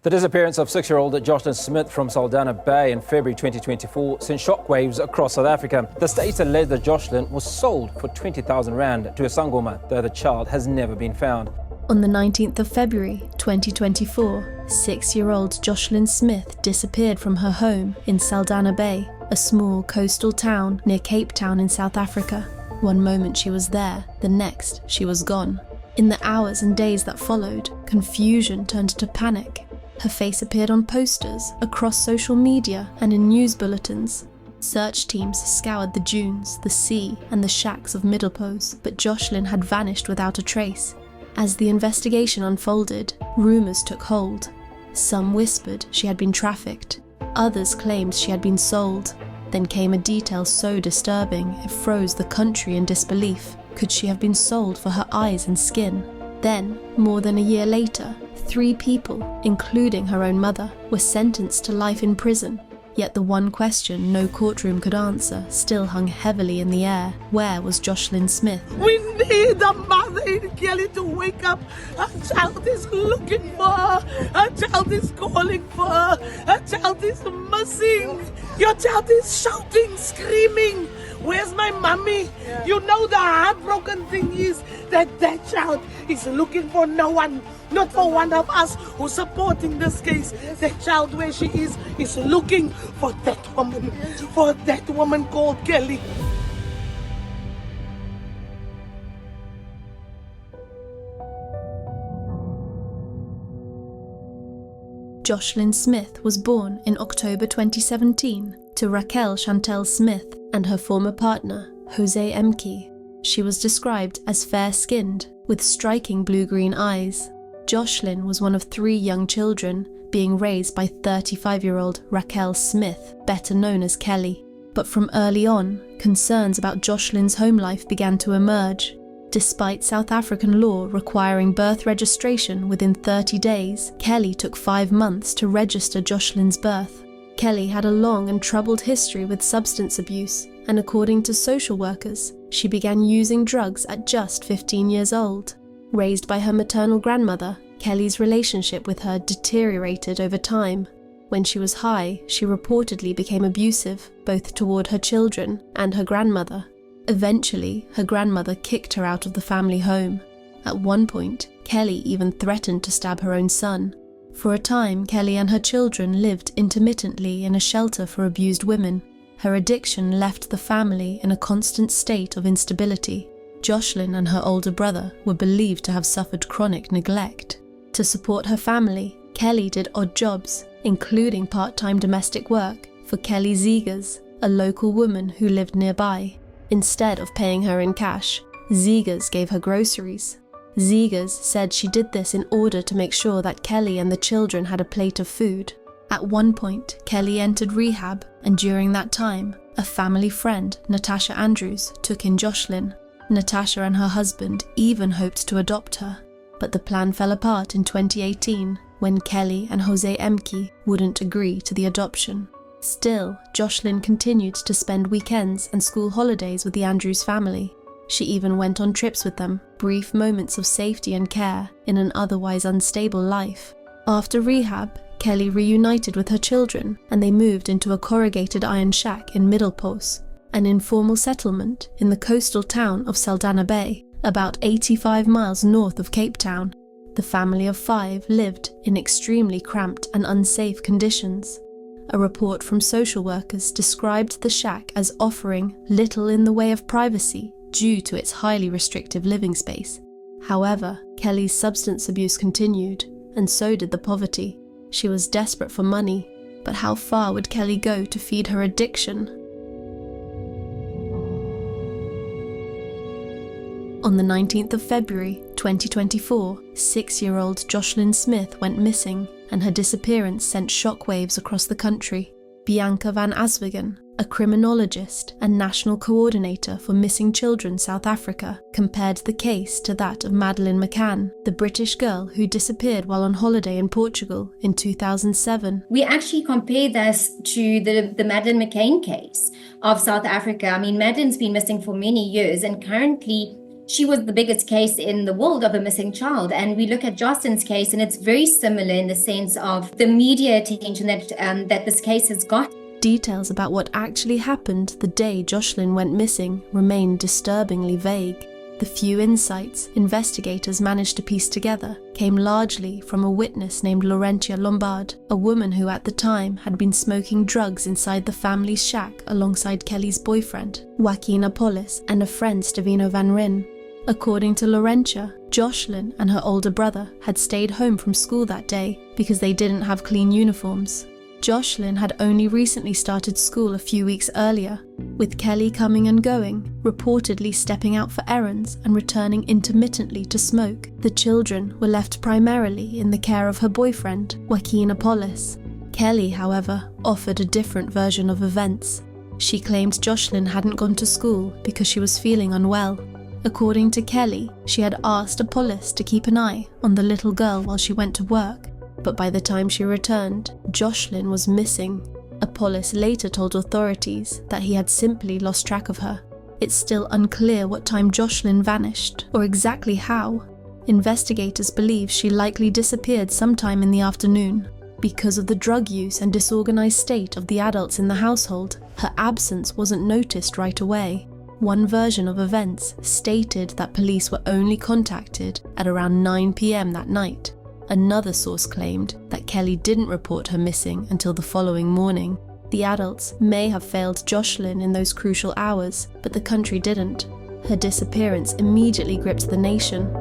The disappearance of 6-year-old Joshlin Smith from Saldanha Bay in February 2024 sent shockwaves across South Africa. The state alleged that Joslin was sold for 20,000 rand to a sangoma, though the child has never been found. On the 19th of February 2024, 6-year-old Joshlin Smith disappeared from her home in Saldanha Bay, a small coastal town near Cape Town in South Africa. One moment she was there, the next she was gone. In the hours and days that followed, confusion turned to panic. Her face appeared on posters, across social media and in news bulletins. Search teams scoured the dunes, the sea and the shacks of Middelpos, but Joshlin had vanished without a trace. As the investigation unfolded, rumours took hold. Some whispered she had been trafficked. Others claimed she had been sold. Then came a detail so disturbing it froze the country in disbelief. Could she have been sold for her eyes and skin? Then, more than a year later, 3 people, including her own mother, were sentenced to life in prison. Yet the one question no courtroom could answer still hung heavily in the air. Where was Joshlin Smith? We need a mother in Kelly to wake up. Her child is looking for her. Her child is calling for her. Her child is missing. Your child is shouting, screaming. Where's my mommy? Yeah. You know the heartbroken thing is that child is looking for no one. Not for one of us who's supporting this case. The child where she is looking for that woman called Kelly. Joshlin Smith was born in October 2017 to Raquel Chantel Smith and her former partner, Jose Emke. She was described as fair-skinned, with striking blue-green eyes. Joshlin was one of 3 young children, being raised by 35-year-old Raquel Smith, better known as Kelly. But from early on, concerns about Joshlin's home life began to emerge. Despite South African law requiring birth registration within 30 days, Kelly took 5 months to register Joshlin's birth. Kelly had a long and troubled history with substance abuse, and according to social workers, she began using drugs at just 15 years old. Raised by her maternal grandmother, Kelly's relationship with her deteriorated over time. When she was high, she reportedly became abusive, both toward her children and her grandmother. Eventually, her grandmother kicked her out of the family home. At one point, Kelly even threatened to stab her own son. For a time, Kelly and her children lived intermittently in a shelter for abused women. Her addiction left the family in a constant state of instability. Joshlin and her older brother were believed to have suffered chronic neglect. To support her family, Kelly did odd jobs, including part-time domestic work for Kelly Zegers, a local woman who lived nearby. Instead of paying her in cash, Zegers gave her groceries. Zegers said she did this in order to make sure that Kelly and the children had a plate of food. At one point, Kelly entered rehab, and during that time, a family friend, Natasha Andrews, took in Joshlin. Natasha and her husband even hoped to adopt her, but the plan fell apart in 2018 when Kelly and Jose Emke wouldn't agree to the adoption. Still, Joshlin continued to spend weekends and school holidays with the Andrews family. She even went on trips with them, brief moments of safety and care in an otherwise unstable life. After rehab, Kelly reunited with her children and they moved into a corrugated iron shack in Middelpos, an informal settlement in the coastal town of Saldanha Bay, about 85 miles north of Cape Town. The family of 5 lived in extremely cramped and unsafe conditions. A report from social workers described the shack as offering little in the way of privacy due to its highly restrictive living space. However, Kelly's substance abuse continued, and so did the poverty. She was desperate for money, but how far would Kelly go to feed her addiction? On the 19th of February 2024, 6-year-old Joshlin Smith went missing, and her disappearance sent shockwaves across the country. Bianca van Aswegen, a criminologist and national coordinator for Missing Children South Africa, compared the case to that of Madeleine McCann, the British girl who disappeared while on holiday in Portugal in 2007. We actually compare this to the Madeleine McCann case of South Africa. I mean, Madeleine's been missing for many years, and currently she was the biggest case in the world of a missing child. And we look at Joslin's case, and it's very similar in the sense of the media attention that this case has got. Details about what actually happened the day Joshlin went missing remain disturbingly vague. The few insights investigators managed to piece together came largely from a witness named Laurentia Lombard, a woman who at the time had been smoking drugs inside the family's shack alongside Kelly's boyfriend, Joaquin Apollos, and a friend, Stevino Van Ryn. According to Laurentia, Joshlin and her older brother had stayed home from school that day because they didn't have clean uniforms. Joshlin had only recently started school a few weeks earlier, with Kelly coming and going, reportedly stepping out for errands and returning intermittently to smoke. The children were left primarily in the care of her boyfriend, Joaquin Apollos. Kelly, however, offered a different version of events. She claimed Joshlin hadn't gone to school because she was feeling unwell. According to Kelly, she had asked Apollos to keep an eye on the little girl while she went to work, but by the time she returned, Joshlin was missing. Apollos later told authorities that he had simply lost track of her. It's still unclear what time Joshlin vanished, or exactly how. Investigators believe she likely disappeared sometime in the afternoon. Because of the drug use and disorganized state of the adults in the household, her absence wasn't noticed right away. One version of events stated that police were only contacted at around 9 p.m. that night. Another source claimed that Kelly didn't report her missing until the following morning. The adults may have failed Joshlin in those crucial hours, but the country didn't. Her disappearance immediately gripped the nation.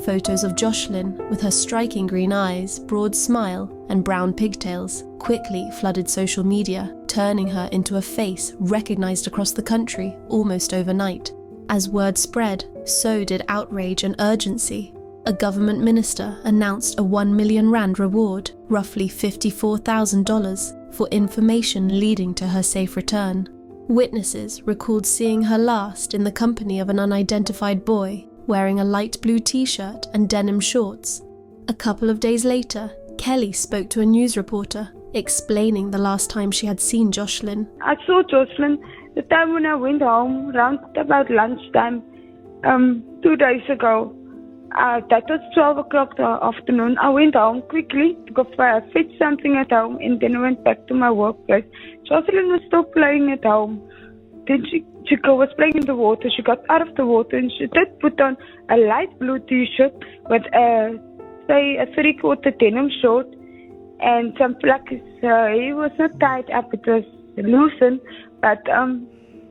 Photos of Joshlin, with her striking green eyes, broad smile, and brown pigtails, quickly flooded social media, turning her into a face recognized across the country almost overnight. As word spread, so did outrage and urgency. A government minister announced a 1 million rand reward, roughly $54,000, for information leading to her safe return. Witnesses recalled seeing her last in the company of an unidentified boy, wearing a light blue t-shirt and denim shorts. A couple of days later, Kelly spoke to a news reporter, explaining the last time she had seen Joshlin. I saw Joshlin the time when I went home, around about lunchtime, 2 days ago. That was 12 o'clock the afternoon. I went home quickly to go fetch something at home, and then I went back to my workplace. Joshlin was still playing at home. Then she was playing in the water. She got out of the water and she did put on a light blue t-shirt with a 3/4 denim short and some flags. He was not tied up, it was loosened, but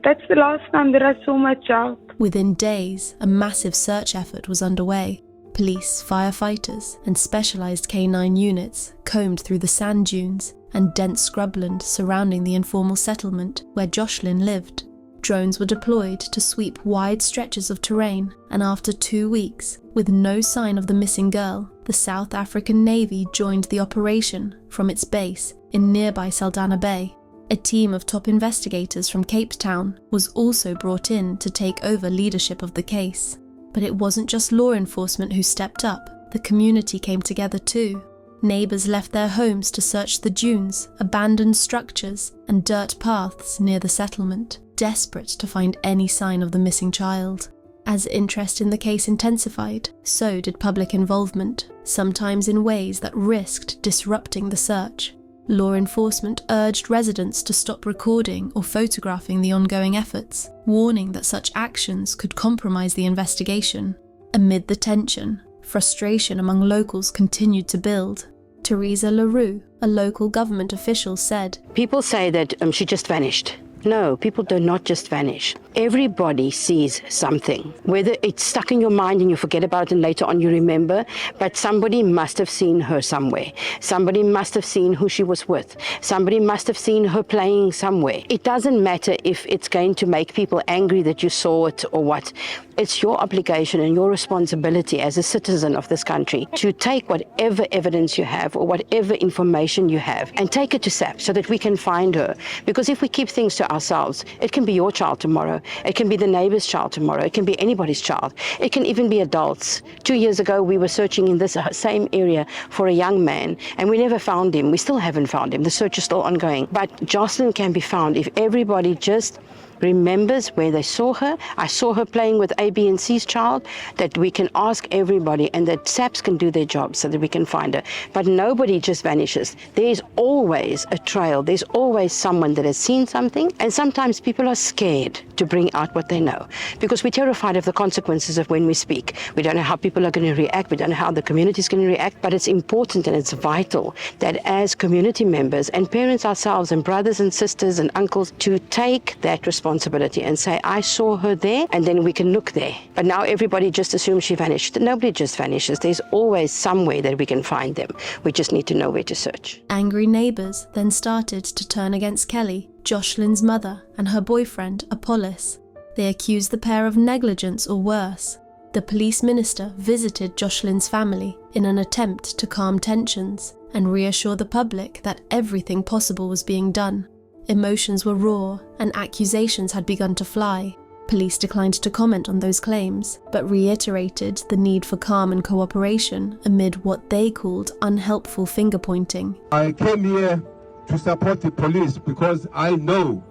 that's the last time that I saw my child. Within days, a massive search effort was underway. Police, firefighters, and specialized K9 units combed through the sand dunes and dense scrubland surrounding the informal settlement where Joshlin lived. Drones were deployed to sweep wide stretches of terrain, and after 2 weeks, with no sign of the missing girl, the South African Navy joined the operation from its base in nearby Saldanha Bay. A team of top investigators from Cape Town was also brought in to take over leadership of the case. But it wasn't just law enforcement who stepped up, the community came together too. Neighbours left their homes to search the dunes, abandoned structures, and dirt paths near the settlement, desperate to find any sign of the missing child. As interest in the case intensified, so did public involvement, sometimes in ways that risked disrupting the search. Law enforcement urged residents to stop recording or photographing the ongoing efforts, warning that such actions could compromise the investigation. Amid the tension, frustration among locals continued to build. Teresa LaRue, a local government official, said, "People say that she just vanished. No, people do not just vanish. Everybody sees something. Whether it's stuck in your mind and you forget about it and later on you remember, but somebody must have seen her somewhere. Somebody must have seen who she was with. Somebody must have seen her playing somewhere. It doesn't matter if it's going to make people angry that you saw it or what. It's your obligation and your responsibility as a citizen of this country to take whatever evidence you have or whatever information you have and take it to SAP so that we can find her. Because if we keep things to ourselves. It can be your child tomorrow. It can be the neighbor's child tomorrow. It can be anybody's child. It can even be adults. 2 years ago, we were searching in this same area for a young man, and we never found him. We still haven't found him. The search is still ongoing. But Joslin can be found if everybody just remembers where they saw her. I saw her playing with A, B, and C's child, that we can ask everybody and that SAPs can do their job so that we can find her. But nobody just vanishes. There's always a trail. There's always someone that has seen something, and sometimes people are scared to bring out what they know because we're terrified of the consequences of when we speak. We don't know how people are going to react. We don't know how the community is going to react, but it's important and it's vital that as community members and parents ourselves and brothers and sisters and uncles to take that responsibility and say, I saw her there, and then we can look there. But now everybody just assumes she vanished. Nobody just vanishes. There's always somewhere that we can find them. We just need to know where to search. Angry neighbours then started to turn against Kelly, Joshlin's mother, and her boyfriend, Apollos. They accused the pair of negligence or worse. The police minister visited Joshlin's family in an attempt to calm tensions and reassure the public that everything possible was being done. Emotions were raw and accusations had begun to fly. Police declined to comment on those claims, but reiterated the need for calm and cooperation amid what they called unhelpful finger-pointing. I came here to support the police because I know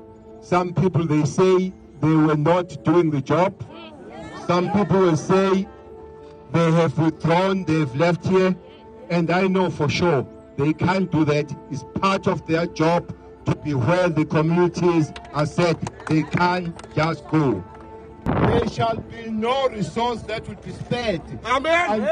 some people, they say they were not doing the job. Some people will say they have withdrawn, they've left here, and I know for sure they can't do that. It's part of their job to be where the communities are said they can't just go. There shall be no resource that will be spared. Amen.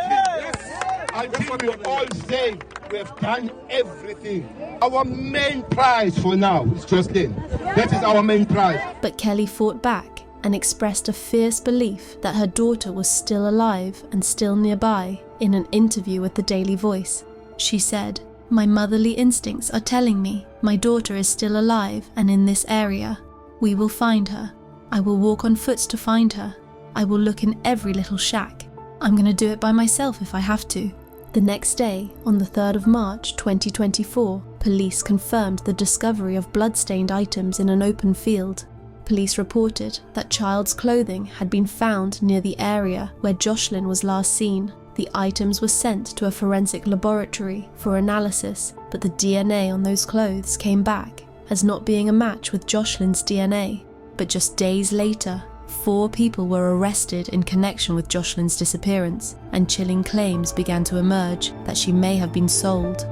Until we all say we have done everything. Our main prize for now is Joslin. That is our main prize. But Kelly fought back and expressed a fierce belief that her daughter was still alive and still nearby in an interview with the Daily Voice. She said, "My motherly instincts are telling me my daughter is still alive and in this area. We will find her. I will walk on foot to find her. I will look in every little shack. I'm going to do it by myself if I have to." The next day, on the 3rd of March 2024, police confirmed the discovery of blood-stained items in an open field. Police reported that child's clothing had been found near the area where Joshlin was last seen. The items were sent to a forensic laboratory for analysis, but the DNA on those clothes came back as not being a match with Joshlin's DNA. But just days later, 4 people were arrested in connection with Joshlin's disappearance, and chilling claims began to emerge that she may have been sold.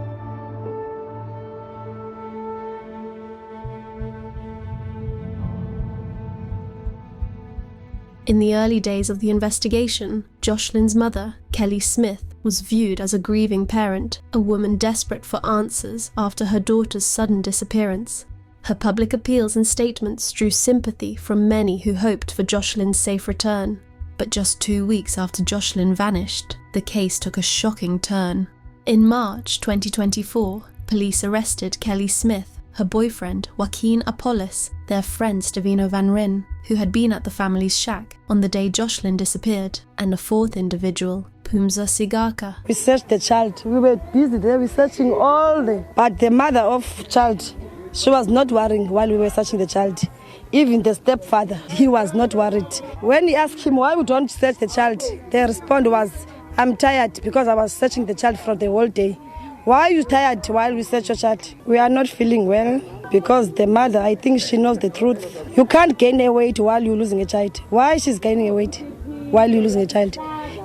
In the early days of the investigation, Joshlin's mother, Kelly Smith, was viewed as a grieving parent, a woman desperate for answers after her daughter's sudden disappearance. Her public appeals and statements drew sympathy from many who hoped for Joshlin's safe return. But just 2 weeks after Joshlin vanished, the case took a shocking turn. In March 2024, police arrested Kelly Smith, her boyfriend Joaquin Apollos, their friend Stevino Van Ryn, who had been at the family's shack on the day Joshlin disappeared, and a 4th individual, Phumza Siqaga. We searched the child. We were busy there, we searching all day. But the mother of child, she was not worrying while we were searching the child. Even the stepfather, he was not worried. When he asked him why we don't search the child, the response was, "I'm tired because I was searching the child for the whole day." "Why are you tired while we search your child?" "We are not feeling well because the mother, I think she knows the truth. You can't gain a weight while you're losing a child." Why she's gaining a weight while you're losing a child?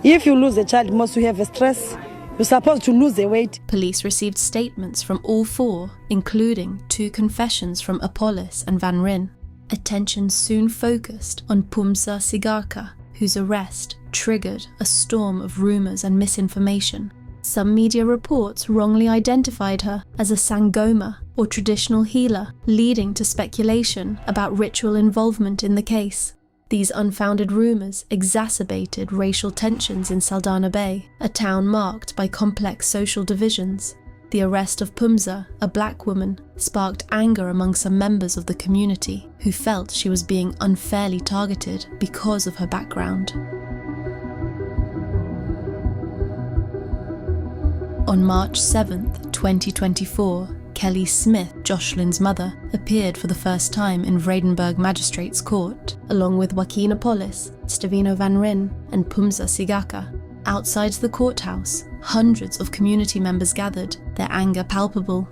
If you lose a child, must you have a stress? You're supposed to lose the weight. Police received statements from all 4, including 2 confessions from Apollos and Van Ryn. Attention soon focused on Phumza Siqaga, whose arrest triggered a storm of rumours and misinformation. Some media reports wrongly identified her as a sangoma or traditional healer, leading to speculation about ritual involvement in the case. These unfounded rumours exacerbated racial tensions in Saldanha Bay, a town marked by complex social divisions. The arrest of Phumza, a black woman, sparked anger among some members of the community who felt she was being unfairly targeted because of her background. On March 7th, 2024, Kelly Smith, Joshlin's mother, appeared for the first time in Vredenburg Magistrates Court, along with Joaquina Polis, Stevino Van Ryn, and Phumza Siqaga. Outside the courthouse, hundreds of community members gathered, their anger palpable.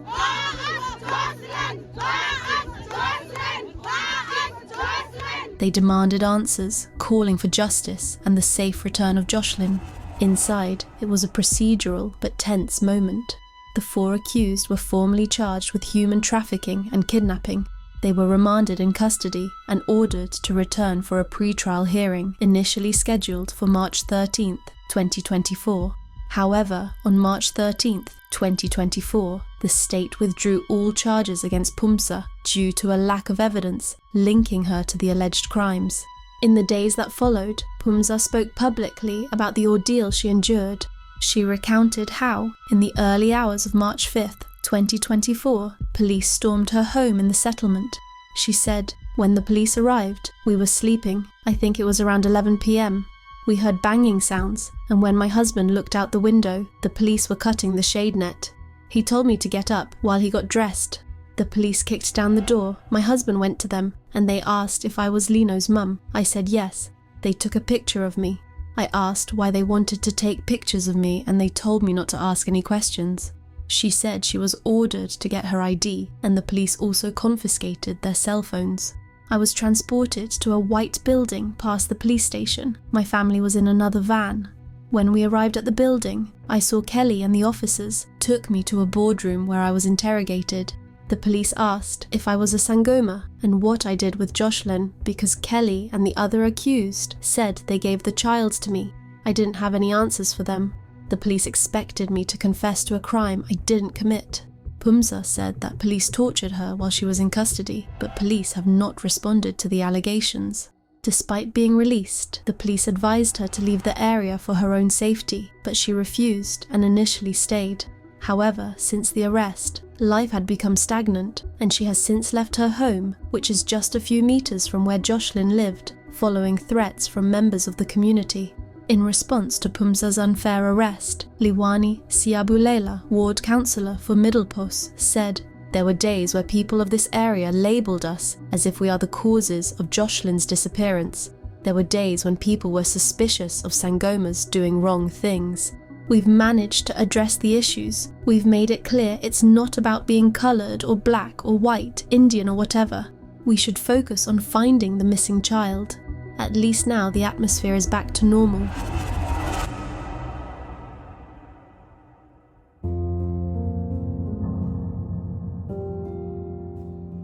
They demanded answers, calling for justice and the safe return of Joshlin. Inside, it was a procedural but tense moment. The 4 accused were formally charged with human trafficking and kidnapping. They were remanded in custody and ordered to return for a pre-trial hearing initially scheduled for March 13, 2024. However, on March 13, 2024, the state withdrew all charges against Phumza due to a lack of evidence linking her to the alleged crimes. In the days that followed, Phumza spoke publicly about the ordeal she endured. She recounted how, in the early hours of March 5, 2024, police stormed her home in the settlement. She said, "When the police arrived, we were sleeping. I think it was around 11 p.m. We heard banging sounds, and when my husband looked out the window, the police were cutting the shade net. He told me to get up while he got dressed. The police kicked down the door. My husband went to them, and they asked if I was Lino's mum. I said yes. They took a picture of me. I asked why they wanted to take pictures of me, and they told me not to ask any questions." She said she was ordered to get her ID, and the police also confiscated their cell phones. "I was transported to a white building past the police station. My family was in another van. When we arrived at the building, I saw Kelly and the officers took me to a boardroom where I was interrogated. The police asked if I was a Sangoma and what I did with Joshlin because Kelly and the other accused said they gave the child to me. I didn't have any answers for them. The police expected me to confess to a crime I didn't commit." Phumza said that police tortured her while she was in custody, but police have not responded to the allegations. Despite being released, the police advised her to leave the area for her own safety, but she refused and initially stayed. However, since the arrest, life had become stagnant, and she has since left her home, which is just a few meters from where Joshlin lived, following threats from members of the community. In response to Phumza's unfair arrest, Liwani Siabulela, ward councillor for Middelpos, said, "There were days where people of this area labelled us as if we are the causes of Joshlin's disappearance. There were days when people were suspicious of Sangomas doing wrong things. We've managed to address the issues. We've made it clear it's not about being coloured or black or white, Indian or whatever. We should focus on finding the missing child. At least now the atmosphere is back to normal."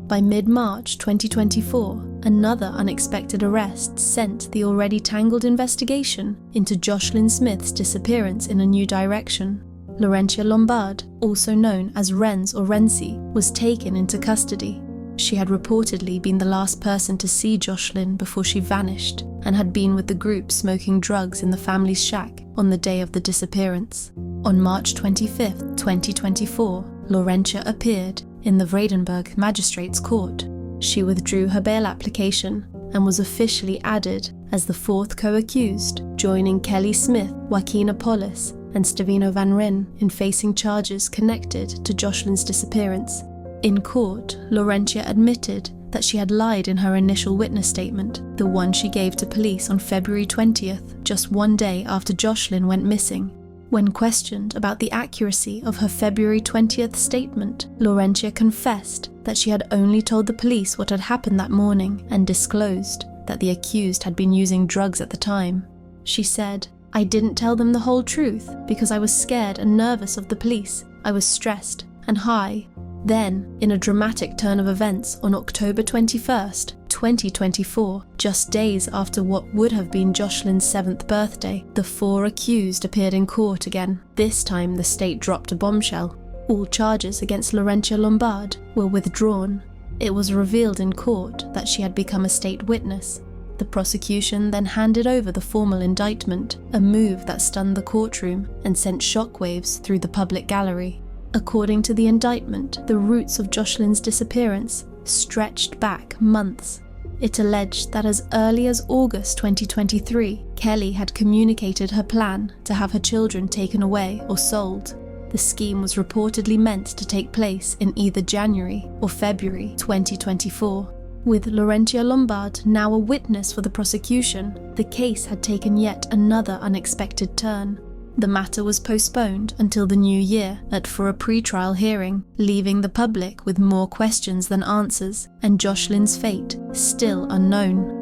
By mid-March 2024, another unexpected arrest sent the already tangled investigation into Joshlin Smith's disappearance in a new direction. Laurentia Lombard, also known as Renz or Renzi, was taken into custody. She had reportedly been the last person to see Joshlin before she vanished and had been with the group smoking drugs in the family's shack on the day of the disappearance. On March 25, 2024, Laurentia appeared in the Vredenburg Magistrates Court. She withdrew her bail application and was officially added as the 4th co-accused, joining Kelly Smith, Joaquina Polis, and Stevino Van Ryn in facing charges connected to Joshlin's disappearance. In court, Laurentia admitted that she had lied in her initial witness statement, the one she gave to police on February 20th, just one day after Joshlin went missing. When questioned about the accuracy of her February 20th statement, Laurentia confessed that she had only told the police what had happened that morning and disclosed that the accused had been using drugs at the time. She said, "I didn't tell them the whole truth because I was scared and nervous of the police. I was stressed and high." Then, in a dramatic turn of events on October 21st, 2024, just days after what would have been Joshlin's 7th birthday, the 4 accused appeared in court again. This time the state dropped a bombshell. All charges against Laurentia Lombard were withdrawn. It was revealed in court that she had become a state witness. The prosecution then handed over the formal indictment, a move that stunned the courtroom and sent shockwaves through the public gallery. According to the indictment, the roots of Joshlin's disappearance stretched back months. It alleged that as early as August 2023, Kelly had communicated her plan to have her children taken away or sold. The scheme was reportedly meant to take place in either January or February 2024. With Laurentia Lombard now a witness for the prosecution, the case had taken yet another unexpected turn. The matter was postponed until the new year for a pre-trial hearing, leaving the public with more questions than answers, and Joshlin's fate still unknown.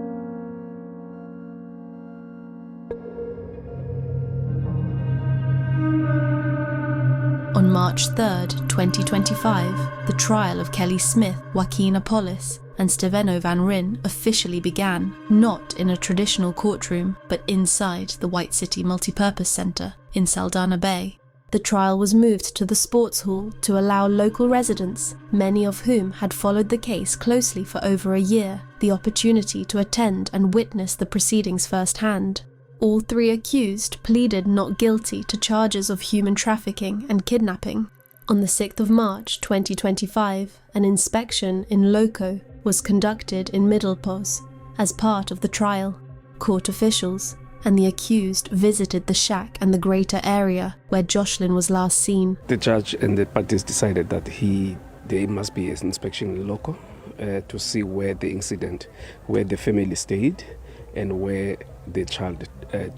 On March 3rd, 2025, the trial of Kelly Smith, Joaquin Apollis, and Steveno Van Ryn officially began, not in a traditional courtroom, but inside the White City Multipurpose Centre in Saldanha Bay. The trial was moved to the sports hall to allow local residents, many of whom had followed the case closely for over a year, the opportunity to attend and witness the proceedings firsthand. All three accused pleaded not guilty to charges of human trafficking and kidnapping. On the 6th of March 2025, an inspection in loco was conducted in Middelpos as part of the trial. Court officials and the accused visited the shack and the greater area where Joshlin was last seen. The judge and the parties decided that there must be an inspection in loco to see where the family stayed and where the child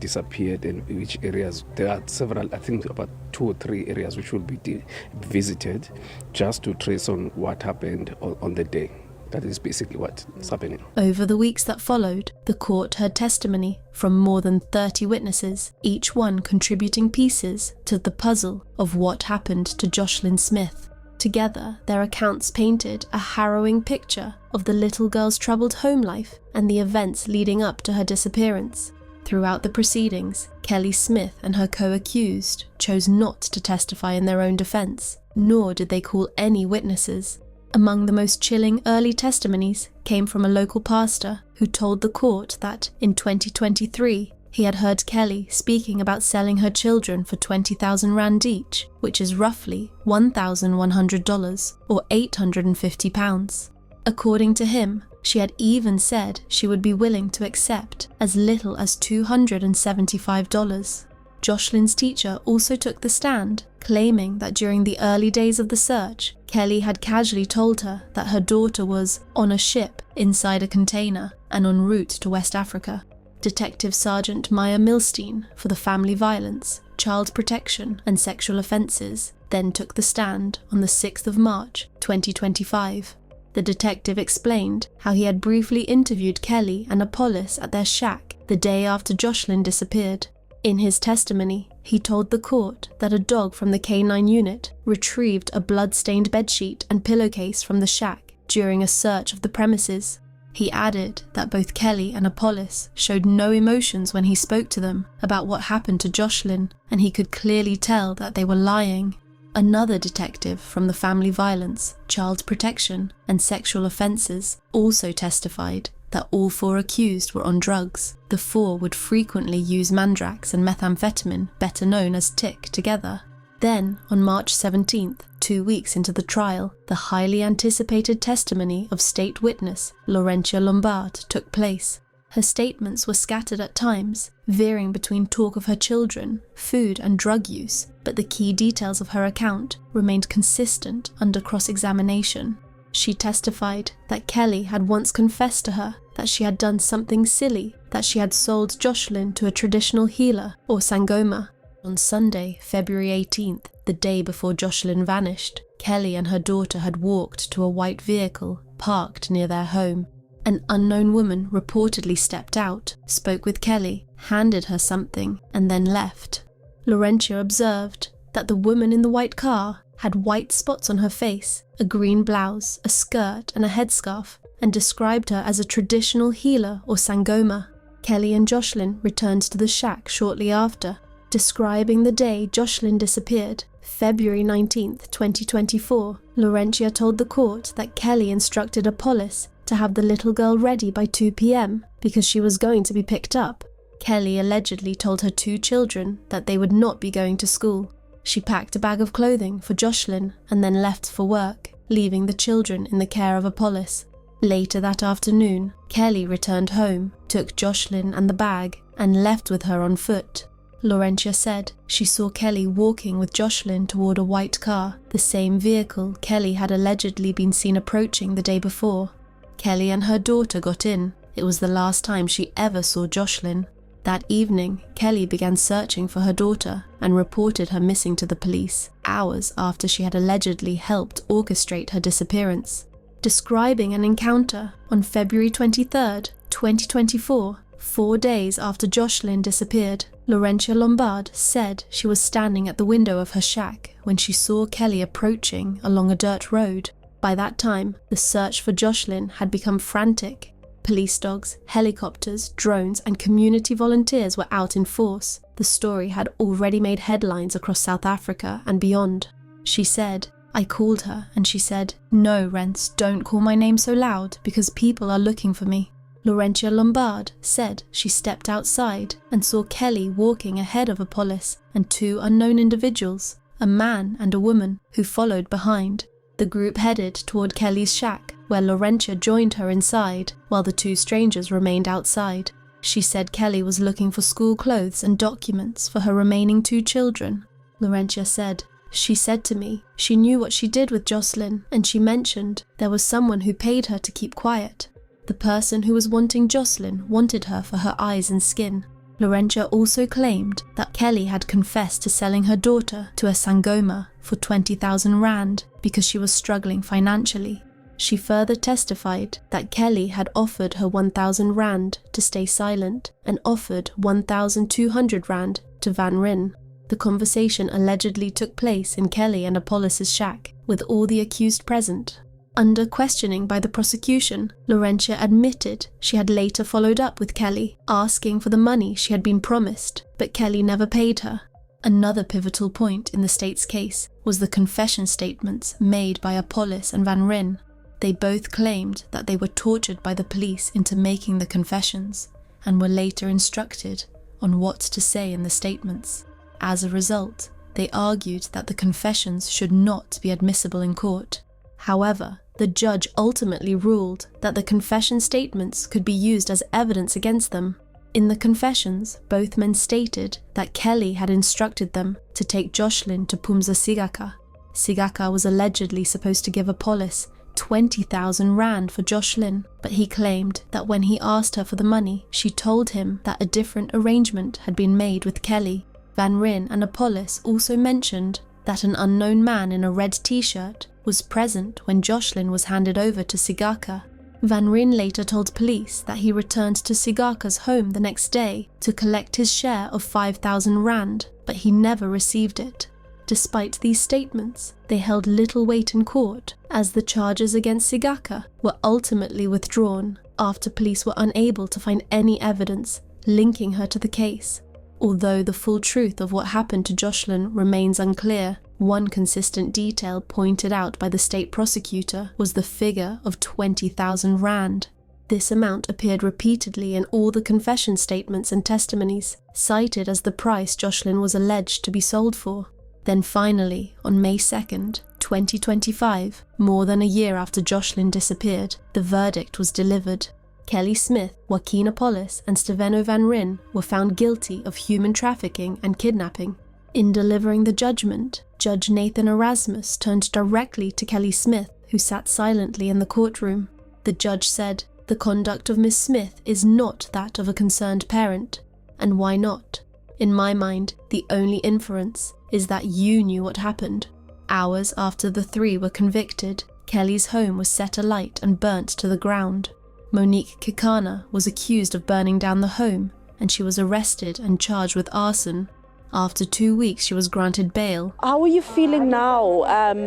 disappeared and which areas. There are several, I think about 2 or 3 areas which will be visited just to trace on what happened on the day. That is basically what's happening. Over the weeks that followed, the court heard testimony from more than 30 witnesses, each one contributing pieces to the puzzle of what happened to Joshlin Smith. Together, their accounts painted a harrowing picture of the little girl's troubled home life and the events leading up to her disappearance. Throughout the proceedings, Kelly Smith and her co-accused chose not to testify in their own defense, nor did they call any witnesses. Among the most chilling early testimonies came from a local pastor who told the court that in 2023, he had heard Kelly speaking about selling her children for 20,000 rand each, which is roughly $1,100 or £850. According to him, she had even said she would be willing to accept as little as $275. Joshlin's teacher also took the stand, claiming that during the early days of the search, Kelly had casually told her that her daughter was on a ship inside a container and en route to West Africa. Detective Sergeant Maya Milstein for the Family Violence, Child Protection and Sexual Offences then took the stand on the 6th of March 2025. The detective explained how he had briefly interviewed Kelly and Apollis at their shack the day after Joshlin disappeared. In his testimony, he told the court that a dog from the K9 unit retrieved a blood-stained bedsheet and pillowcase from the shack during a search of the premises. He added that both Kelly and Apollis showed no emotions when he spoke to them about what happened to Joshlin, and he could clearly tell that they were lying. Another detective from the Family Violence, Child Protection and Sexual Offences also testified that all 4 accused were on drugs. The 4 would frequently use Mandrax and methamphetamine, better known as TIC, together. Then, on March 17th, 2 weeks into the trial, the highly anticipated testimony of state witness Laurentia Lombard took place. Her statements were scattered at times, veering between talk of her children, food and drug use, but the key details of her account remained consistent under cross-examination. She testified that Kelly had once confessed to her that she had done something silly, that she had sold Joshlin to a traditional healer or sangoma. On Sunday, February 18th, the day before Joshlin vanished, Kelly and her daughter had walked to a white vehicle parked near their home. An unknown woman reportedly stepped out, spoke with Kelly, handed her something, and then left. Laurentia observed that the woman in the white car had white spots on her face, a green blouse, a skirt, and a headscarf, and described her as a traditional healer or sangoma. Kelly and Joshlin returned to the shack shortly after, describing the day Joshlin disappeared. February 19th, 2024, Laurentia told the court that Kelly instructed Apollis to have the little girl ready by 2 p.m. because she was going to be picked up. Kelly allegedly told her 2 children that they would not be going to school. She packed a bag of clothing for Joshlin and then left for work, leaving the children in the care of Apollis. Later that afternoon, Kelly returned home, took Joshlin and the bag, and left with her on foot. Laurentia said she saw Kelly walking with Joshlin toward a white car, the same vehicle Kelly had allegedly been seen approaching the day before. Kelly and her daughter got in. It was the last time she ever saw Joshlin. That evening, Kelly began searching for her daughter and reported her missing to the police, hours after she had allegedly helped orchestrate her disappearance. Describing an encounter on February 23, 2024, 4 days after Joshlin disappeared, Laurentia Lombard said she was standing at the window of her shack when she saw Kelly approaching along a dirt road. By that time, the search for Joshlin had become frantic. Police dogs, helicopters, drones, and community volunteers were out in force. The story had already made headlines across South Africa and beyond. She said, "I called her and she said, 'No, Rents, don't call my name so loud because people are looking for me.'" Laurentia Lombard said she stepped outside and saw Kelly walking ahead of Apollos and 2 unknown individuals, a man and a woman, who followed behind. The group headed toward Kelly's shack, where Laurentia joined her inside, while the 2 strangers remained outside. She said Kelly was looking for school clothes and documents for her remaining 2 children. Laurentia said, "She said to me she knew what she did with Joslin, and she mentioned there was someone who paid her to keep quiet. The person who was wanting Joslin wanted her for her eyes and skin." Laurentia also claimed that Kelly had confessed to selling her daughter to a Sangoma for 20,000 rand because she was struggling financially. She further testified that Kelly had offered her 1,000 rand to stay silent and offered 1,200 rand to Van Ryn. The conversation allegedly took place in Kelly and Apollos' shack, with all the accused present. Under questioning by the prosecution, Laurentia admitted she had later followed up with Kelly, asking for the money she had been promised, but Kelly never paid her. Another pivotal point in the state's case was the confession statements made by Apollos and Van Ryn. They both claimed that they were tortured by the police into making the confessions, and were later instructed on what to say in the statements. As a result, they argued that the confessions should not be admissible in court. However, the judge ultimately ruled that the confession statements could be used as evidence against them. In the confessions, both men stated that Kelly had instructed them to take Joshlin to Phumza Siqaga. Siqaga was allegedly supposed to give Apollos 20,000 rand for Joshlin, but he claimed that when he asked her for the money, she told him that a different arrangement had been made with Kelly. Van Ryn and Apollos also mentioned that an unknown man in a red t-shirt was present when Joshlin was handed over to Siqaga. Van Ryn later told police that he returned to Siqaga's home the next day to collect his share of 5,000 rand, but he never received it. Despite these statements, they held little weight in court, as the charges against Siqaga were ultimately withdrawn after police were unable to find any evidence linking her to the case. Although the full truth of what happened to Joshlin remains unclear, one consistent detail pointed out by the state prosecutor was the figure of 20,000 rand. This amount appeared repeatedly in all the confession statements and testimonies, cited as the price Joshlin was alleged to be sold for. Then finally, on May 2nd, 2025, more than a year after Joshlin disappeared, the verdict was delivered. Kelly Smith, Joaquin Apollos, and Steveno Van Ryn were found guilty of human trafficking and kidnapping. In delivering the judgment, Judge Nathan Erasmus turned directly to Kelly Smith, who sat silently in the courtroom. The judge said, "The conduct of Miss Smith is not that of a concerned parent. And why not? In my mind, the only inference is that you knew what happened." Hours after the 3 were convicted, Kelly's home was set alight and burnt to the ground. Monique Kekana was accused of burning down the home, and she was arrested and charged with arson. After 2 weeks, she was granted bail. How are you feeling now,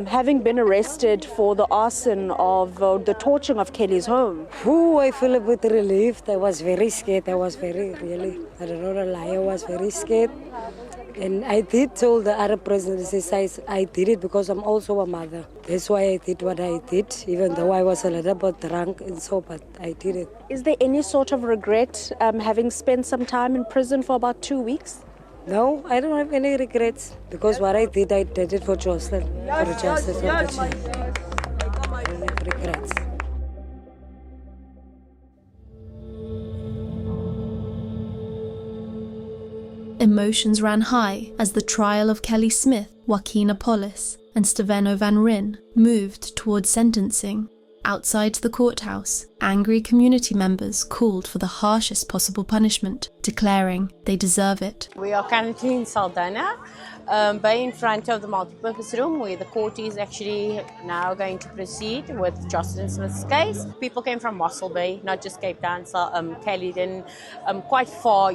having been arrested for the arson of the torching of Kelly's home? I feel a bit relieved. I was very scared. I was very, really, I don't know, I was very scared. And I did tell the other prisoners, I did it because I'm also a mother. That's why I did what I did, even though I was a little bit drunk and so, but I did it. Is there any sort of regret having spent some time in prison for about 2 weeks? No, I don't have any regrets because what I did it for Joslin, for the justice of the child. I don't have regrets. Emotions ran high as the trial of Kelly Smith, Joaquina Polis, and Steveno Van Ryn moved towards sentencing. Outside the courthouse, angry community members called for the harshest possible punishment, declaring they deserve it. We are currently in Saldanha Bay in front of the multipurpose room where the court is actually now going to proceed with Joshlin Smith's case. People came from Mossel Bay, not just Cape Town, Caledon, quite far,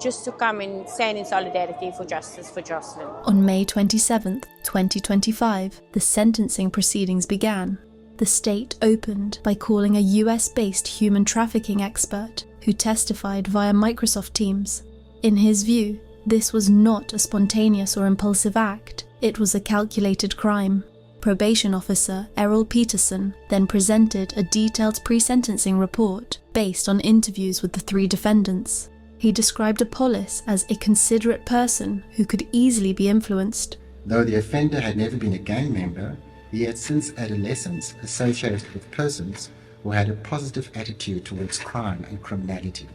just to come and stand in solidarity for justice for Joslin. On May 27, 2025, the sentencing proceedings began. The state opened by calling a US-based human trafficking expert who testified via Microsoft Teams. In his view, this was not a spontaneous or impulsive act, it was a calculated crime. Probation officer Errol Peterson then presented a detailed pre-sentencing report based on interviews with the 3 defendants. He described Apollos as a considerate person who could easily be influenced. Though the offender had never been a gang member, he had since adolescence associated with persons who had a positive attitude towards crime and criminality.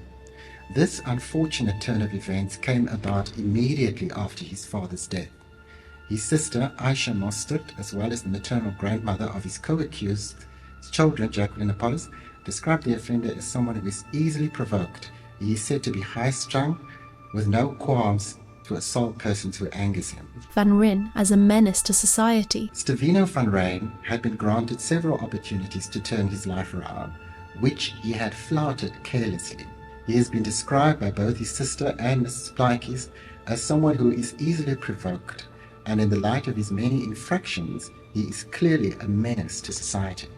This unfortunate turn of events came about immediately after his father's death. His sister, Aisha Mostert, as well as the maternal grandmother of his co-accused children, Jacqueline Apollos, described the offender as someone who is easily provoked. He is said to be high-strung, with no qualms to assault persons who angers him. Van Ryn as a menace to society. Steveno Van Ryn had been granted several opportunities to turn his life around, which he had flouted carelessly. He has been described by both his sister and Mrs. Plykes as someone who is easily provoked, and in the light of his many infractions, he is clearly a menace to society.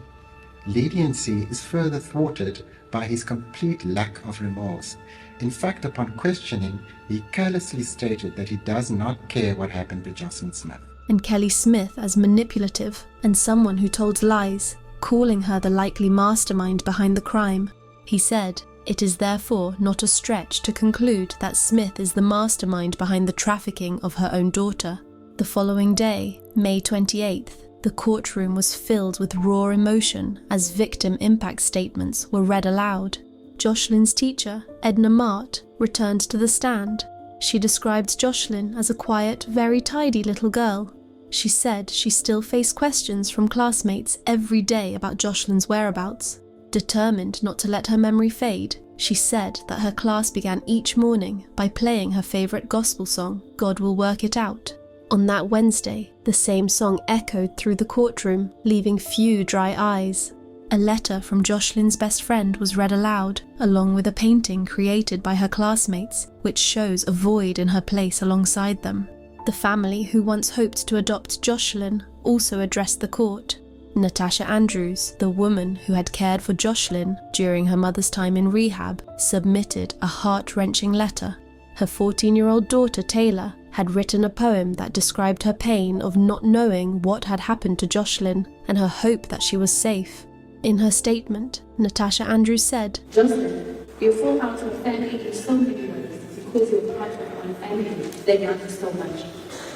Leniency is further thwarted by his complete lack of remorse. In fact, upon questioning, he carelessly stated that he does not care what happened to Joshlin Smith. And Kelly Smith as manipulative and someone who told lies, calling her the likely mastermind behind the crime. He said, "It is therefore not a stretch to conclude that Smith is the mastermind behind the trafficking of her own daughter." The following day, May 28th, the courtroom was filled with raw emotion as victim impact statements were read aloud. Joshlin's teacher, Edna Mart, returned to the stand. She described Joshlin as a quiet, very tidy little girl. She said she still faced questions from classmates every day about Joshlin's whereabouts. Determined not to let her memory fade, she said that her class began each morning by playing her favourite gospel song, "God Will Work It Out." On that Wednesday, the same song echoed through the courtroom, leaving few dry eyes. A letter from Joshlin's best friend was read aloud, along with a painting created by her classmates, which shows a void in her place alongside them. The family who once hoped to adopt Joshlin also addressed the court. Natasha Andrews, the woman who had cared for Joshlin during her mother's time in rehab, submitted a heart-wrenching letter. Her 14-year-old daughter Taylor had written a poem that described her pain of not knowing what had happened to Joshlin and her hope that she was safe. In her statement, Natasha Andrews said, "Joslin, you fall out of family in so many ways because you're part of one family that matters so much.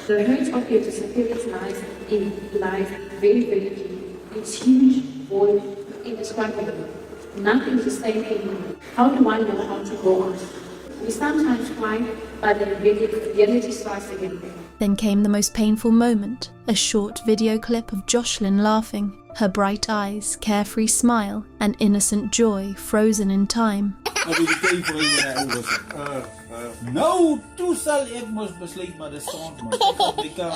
The hurt of your disappearance lies very, very deep. It's huge, void, indescribable. Nothing to say anymore. How do I know how to go on? We sometimes cry, but then reality strikes again." Then came the most painful moment, a short video clip of Joshlin laughing, her bright eyes, carefree smile, and innocent joy frozen in time. Nou, toe sal ek mos besluit maar dis saand man. Ek op die kamer.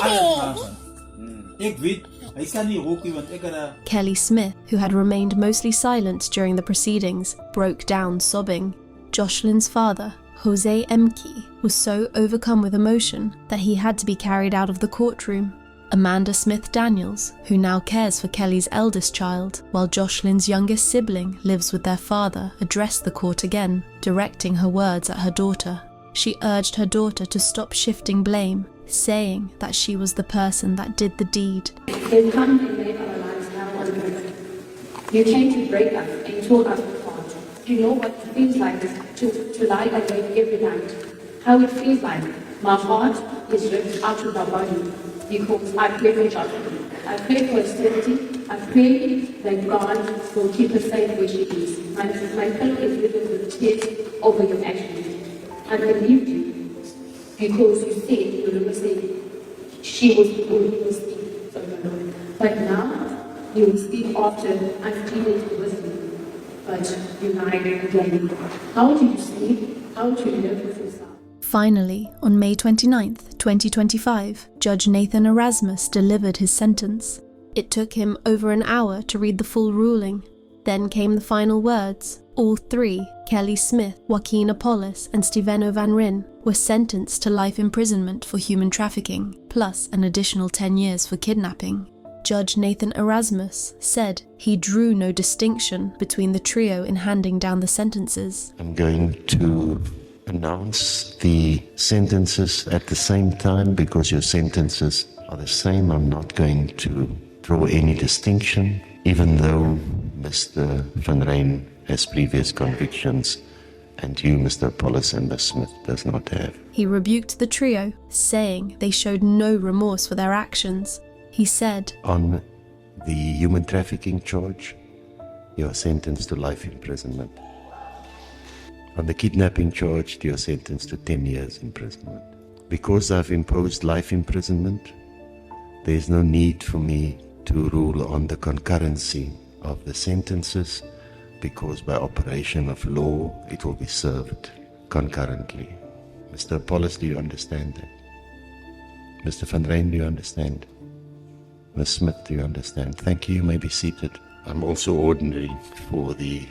Alles gaan. Ek weet, hy kan nie rookie want ek het 'n Kelly Smith, who had remained mostly silent during the proceedings, broke down sobbing. Joshlin's father, Jose Emke, was so overcome with emotion that he had to be carried out of the courtroom. Amanda Smith Daniels, who now cares for Kelly's eldest child, while Joshlin's youngest sibling lives with their father, addressed the court again, directing her words at her daughter. She urged her daughter to stop shifting blame, saying that she was the person that did the deed. They've come and made our lives now unbearable. You came to break us and tore us apart. You know what it feels like to lie awake every night. How it feels like my heart is ripped out of my body because I pray for Joslin. I pray for his safety. I pray that God will keep her safe where she is. My pillow is riddled with tears over your actions. I believed you because you said, you remember saying, she was the one who was speaking. But now, you will speak after I've pleaded with you. But you lied again. How do you sleep? How do you live with yourself? Finally, on May 29th, 2025, Judge Nathan Erasmus delivered his sentence. It took him over an hour to read the full ruling. Then came the final words. All three, Kelly Smith, Joaquin Apollos and Steveno Van Ryn, were sentenced to life imprisonment for human trafficking, plus an additional 10 years for kidnapping. Judge Nathan Erasmus said he drew no distinction between the trio in handing down the sentences. I'm going to announce the sentences at the same time because your sentences are the same. I'm not going to draw any distinction, even though Mr. Van Ryn has previous convictions and you, Mr. Apollos and Ms. Smith, does not have. He rebuked the trio, saying they showed no remorse for their actions. He said, On the human trafficking charge, you are sentenced to life imprisonment. On the kidnapping charge, you are sentenced to 10 years imprisonment. Because I've imposed life imprisonment, there is no need for me to rule on the concurrency of the sentences, because by operation of law, it will be served concurrently. Mr. Apollos, do you understand that? Mr. Van Ryn, do you understand? Ms. Smith, do you understand? Thank you. You may be seated. I'm also ordering for the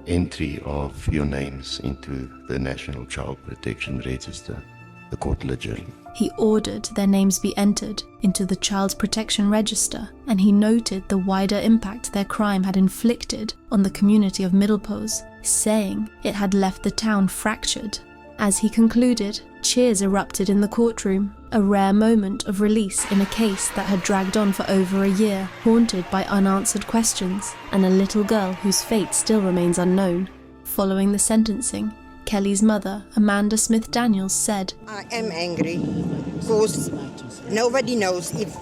entry of your names into the National Child Protection Register, the court ledger. He ordered their names be entered into the Child Protection Register, and he noted the wider impact their crime had inflicted on the community of Middelpos, saying it had left the town fractured. As he concluded, cheers erupted in the courtroom, a rare moment of release in a case that had dragged on for over a year, haunted by unanswered questions and a little girl whose fate still remains unknown. Following the sentencing, Kelly's mother, Amanda Smith Daniels, said, I am angry because nobody knows if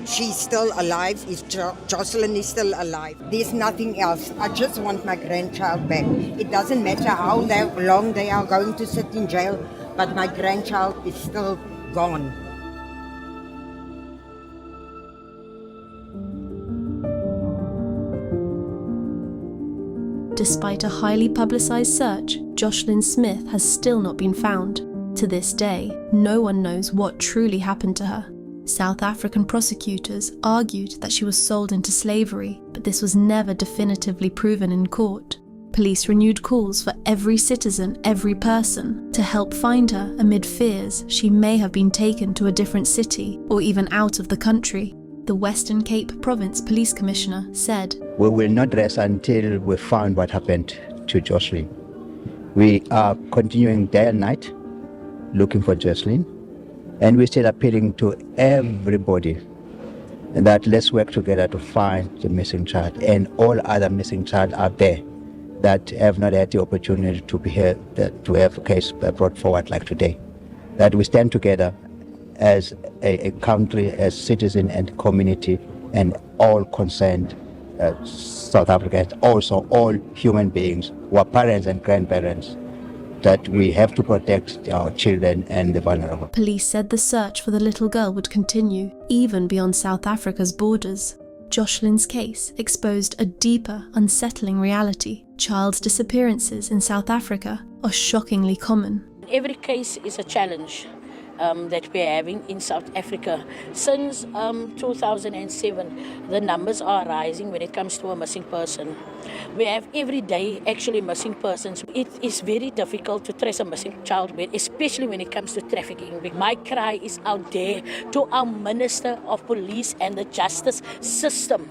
she's still alive, if Joslin is still alive. There's nothing else. I just want my grandchild back. It doesn't matter how long they are going to sit in jail, but my grandchild is still gone. Despite a highly publicised search, Joshlin Smith has still not been found. To this day, no one knows what truly happened to her. South African prosecutors argued that she was sold into slavery, but this was never definitively proven in court. Police renewed calls for every citizen, every person, to help find her amid fears she may have been taken to a different city or even out of the country. The Western Cape Province Police Commissioner said, We will not rest until we find what happened to Joslin. We are continuing day and night looking for Joslin, and we're still appealing to everybody that let's work together to find the missing child, and all other missing child out there that have not had the opportunity to be here, to have a case brought forward like today. That we stand together as a country, as citizen and community, and all concerned South Africans, also all human beings who are parents and grandparents, that we have to protect our children and the vulnerable. Police said the search for the little girl would continue, even beyond South Africa's borders. Joshlin's case exposed a deeper, unsettling reality. Child disappearances in South Africa are shockingly common. Every case is a challenge that we're having in South Africa. Since 2007, the numbers are rising when it comes to a missing person. We have every day actually missing persons. It is very difficult to trace a missing child, especially when it comes to trafficking. My cry is out there to our Minister of Police and the Justice System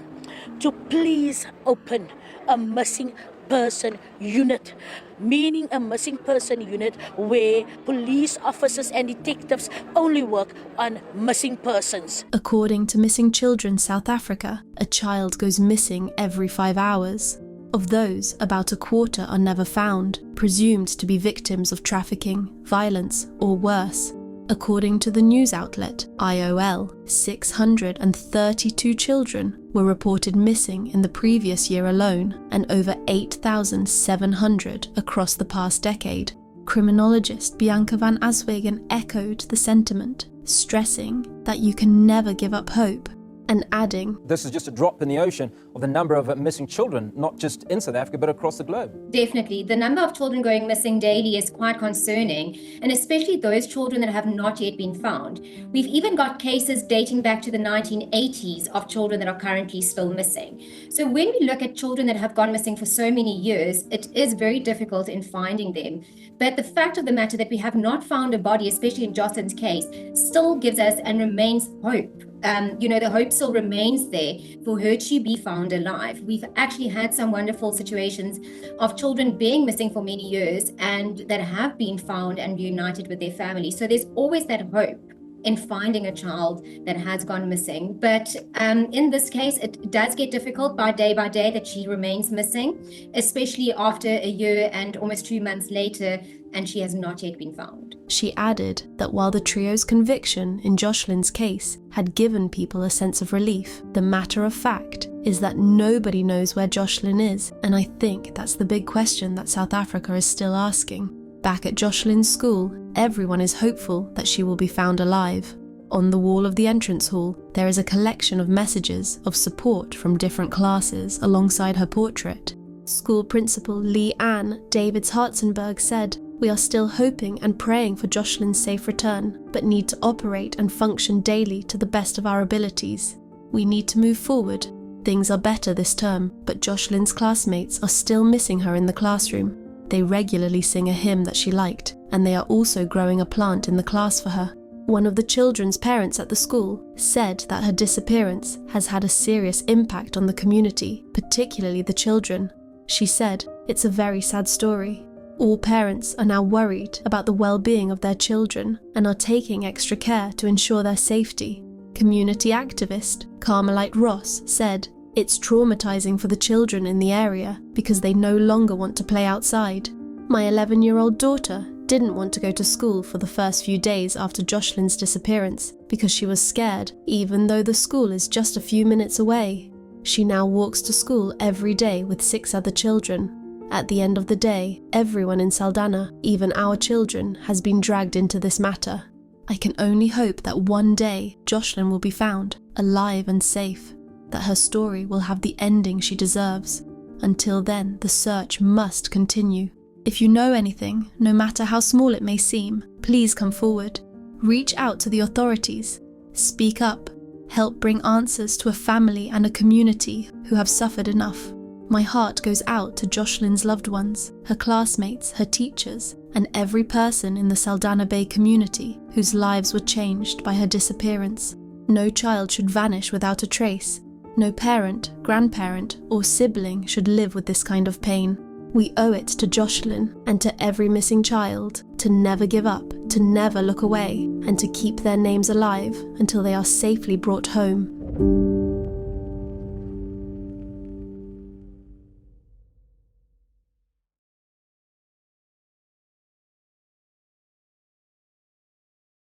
to please open a missing person unit, meaning a missing person unit where police officers and detectives only work on missing persons. According to Missing Children South Africa, a child goes missing every 5 hours. Of those, about a quarter are never found, presumed to be victims of trafficking, violence, or worse. According to the news outlet IOL, 632 children were reported missing in the previous year alone, and over 8,700 across the past decade. Criminologist Bianca van Aswegen echoed the sentiment, stressing that you can never give up hope, and adding, This is just a drop in the ocean of the number of missing children, not just in South Africa, but across the globe. Definitely. The number of children going missing daily is quite concerning, and especially those children that have not yet been found. We've even got cases dating back to the 1980s of children that are currently still missing. So when we look at children that have gone missing for so many years, it is very difficult in finding them. But the fact of the matter that we have not found a body, especially in Joslin's case, still gives us and remains hope. The hope still remains there for her to be found alive. We've actually had some wonderful situations of children being missing for many years and that have been found and reunited with their family. So there's always that hope in finding a child that has gone missing. But in this case, it does get difficult by day that she remains missing, especially after a year and almost 2 months later, and she has not yet been found. She added that while the trio's conviction in Joshlin's case had given people a sense of relief, the matter of fact is that nobody knows where Joshlin is, and I think that's the big question that South Africa is still asking. Back at Joshlin's school, everyone is hopeful that she will be found alive. On the wall of the entrance hall, there is a collection of messages of support from different classes alongside her portrait. School principal Lee Ann Davids Hartzenberg said, "We are still hoping and praying for Joshlin's safe return, but need to operate and function daily to the best of our abilities. We need to move forward. Things are better this term, but Joshlin's classmates are still missing her in the classroom. They regularly sing a hymn that she liked, and they are also growing a plant in the class for her." One of the children's parents at the school said that her disappearance has had a serious impact on the community, particularly the children. She said, "It's a very sad story. All parents are now worried about the well-being of their children and are taking extra care to ensure their safety." Community activist Carmelite Ross said, "It's traumatizing for the children in the area because they no longer want to play outside. My 11-year-old daughter didn't want to go to school for the first few days after Joshlin's disappearance because she was scared, even though the school is just a few minutes away. She now walks to school every day with 6 other children. At the end of the day, everyone in Saldanha, even our children, has been dragged into this matter. I can only hope that one day Joshlin will be found, alive and safe, that her story will have the ending she deserves. Until then, the search must continue. If you know anything, no matter how small it may seem, please come forward. Reach out to the authorities. Speak up. Help bring answers to a family and a community who have suffered enough. My heart goes out to Joshlin's loved ones, her classmates, her teachers, and every person in the Saldanha Bay community whose lives were changed by her disappearance. No child should vanish without a trace. No parent, grandparent, or sibling should live with this kind of pain. We owe it to Joshlin and to every missing child to never give up, to never look away, and to keep their names alive until they are safely brought home.